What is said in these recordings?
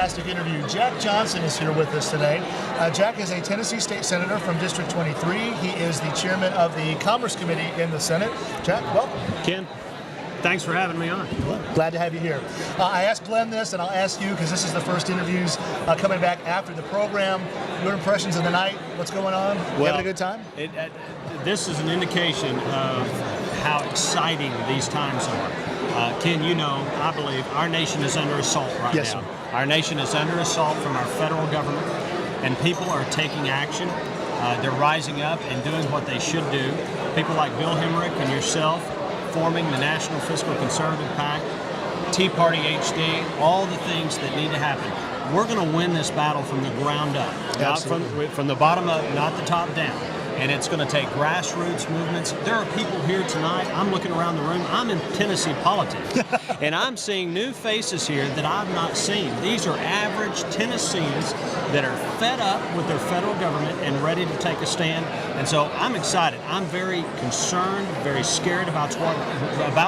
fantastic interview. Jack Johnson is here with us today. Jack is a Tennessee State Senator from District 23. He is the chairman of the Commerce Committee in the Senate. Jack, welcome. Ken, thanks for having me on. Glad to have you here. I asked Glenn this, and I'll ask you because this is the first interviews coming back after the program. Your impressions of the night? What's going on? Having a good time? This is an indication of how exciting these times are. Ken, you know, I believe our nation is under assault right Yes, now. sir. Our nation is under assault from our federal government, and people are taking action. They're rising up and doing what they should do. People like Bill Hemrick and yourself forming the National Fiscal Conservative PAC, Tea Party HD, all the things that need to happen. We're going to win this battle from the ground up, not from the bottom up, not the top down. And it's going to take grassroots movements. There are people here tonight. I'm looking around the room. I'm in Tennessee politics. And I'm seeing new faces here that I've not seen. These are average Tennesseans that are fed up with their federal government and ready to take a stand. And so I'm excited. I'm very concerned, very scared about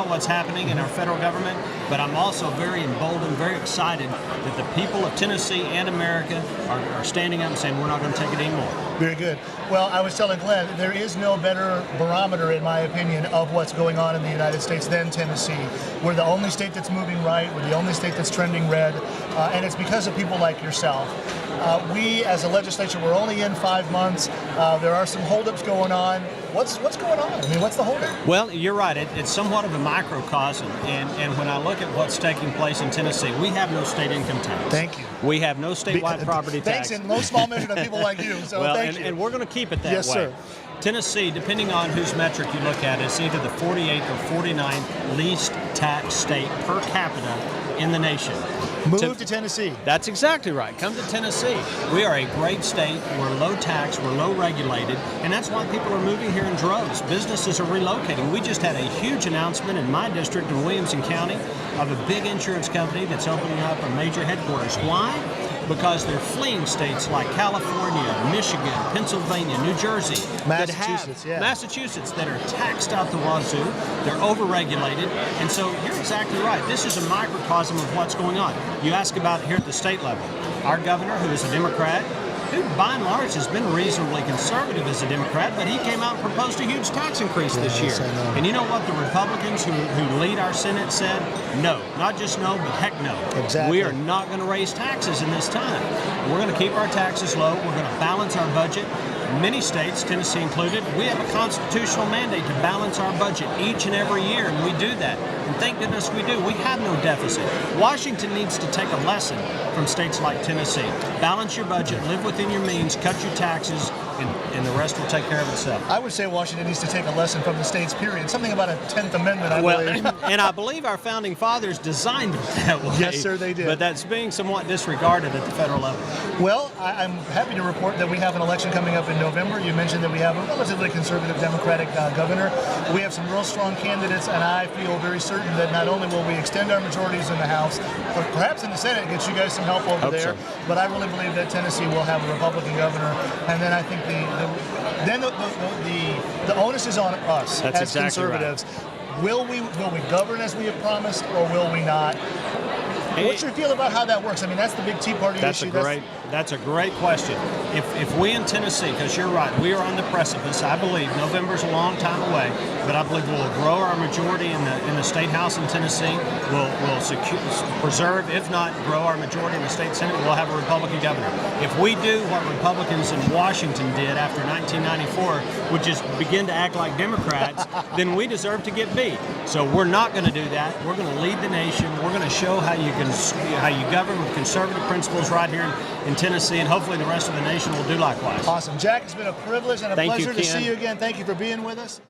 what's happening in our federal government. But I'm also very emboldened, very excited that the people of Tennessee and America are standing up and saying we're not going to take it anymore. Very good. Well, I was telling Glenn, there is no better barometer, in my opinion, of what's going on in the United States than Tennessee. We're the only state that's moving right. We're the only state that's trending red. And it's because of people like yourself. We, as a legislature, we're only in 5 months. There are some holdups going on. What's going on? I mean, what's the holdup? Well, you're right. It's somewhat of a microcosm. And when I look at what's taking place in Tennessee, we have no state income tax. Thank you. We have no statewide property tax. Thanks in no small measure to people like you. So well, thank you. And we're going to keep it that yes, way. Sir. Tennessee, depending on whose metric you look at, is either the 48th or 49th least taxed state per capita in the nation. Move to Tennessee. That's exactly right. Come to Tennessee. We are a great state. We're low tax. We're low regulated. And that's why people are moving here in droves. Businesses are relocating. We just had a huge announcement in my district in Williamson County of a big insurance company that's opening up a major headquarters. Why? Because they're fleeing states like California, Michigan, Pennsylvania, New Jersey, Massachusetts that are taxed out the wazoo. They're overregulated, and so you're exactly right. This is a microcosm of what's going on. You ask about here at the state level. Our governor, who is a Democrat, who by and large has been reasonably conservative as a Democrat, but he came out and proposed a huge tax increase this year. And you know what the Republicans who lead our Senate said? No. Not just no, but heck no. Exactly. We are not going to raise taxes in this time. We're going to keep our taxes low. We're going to balance our budget. Many states, Tennessee included, we have a constitutional mandate to balance our budget each and every year, and we do that. And thank goodness we do. We have no deficit. Washington needs to take a lesson from states like Tennessee. Balance your budget, live within your means, cut your taxes, and the rest will take care of itself. I would say Washington needs to take a lesson from the states, period. Something about a 10th Amendment, I believe. And I believe our founding fathers designed it that way. Yes, sir, they did. But that's being somewhat disregarded at the federal level. Well, I'm happy to report that we have an election coming up in November. You mentioned that we have a relatively conservative Democratic governor. We have some real strong candidates, and I feel very certain that not only will we extend our majorities in the House, but perhaps in the Senate, get you guys some help over there. So. But I really believe that Tennessee will have a Republican governor, and then I think the onus is on us That's as exactly conservatives. Right. Will we govern as we have promised, or will we not? What's your feel about how that works? I mean, that's the big Tea Party issue. That's a great question. If we in Tennessee, because you're right, we are on the precipice. I believe November's a long time away, but I believe we'll grow our majority in the state house in Tennessee. We'll preserve, if not grow our majority in the state Senate. We'll have a Republican governor. If we do what Republicans in Washington did after 1994, which is begin to act like Democrats, then we deserve to get beat. So we're not going to do that. We're going to lead the nation. We're going to show how you govern with conservative principles right here in Tennessee, and hopefully the rest of the nation will do likewise. Awesome. Jack, it's been a privilege and a pleasure to Ken. see you again. Thank you for being with us.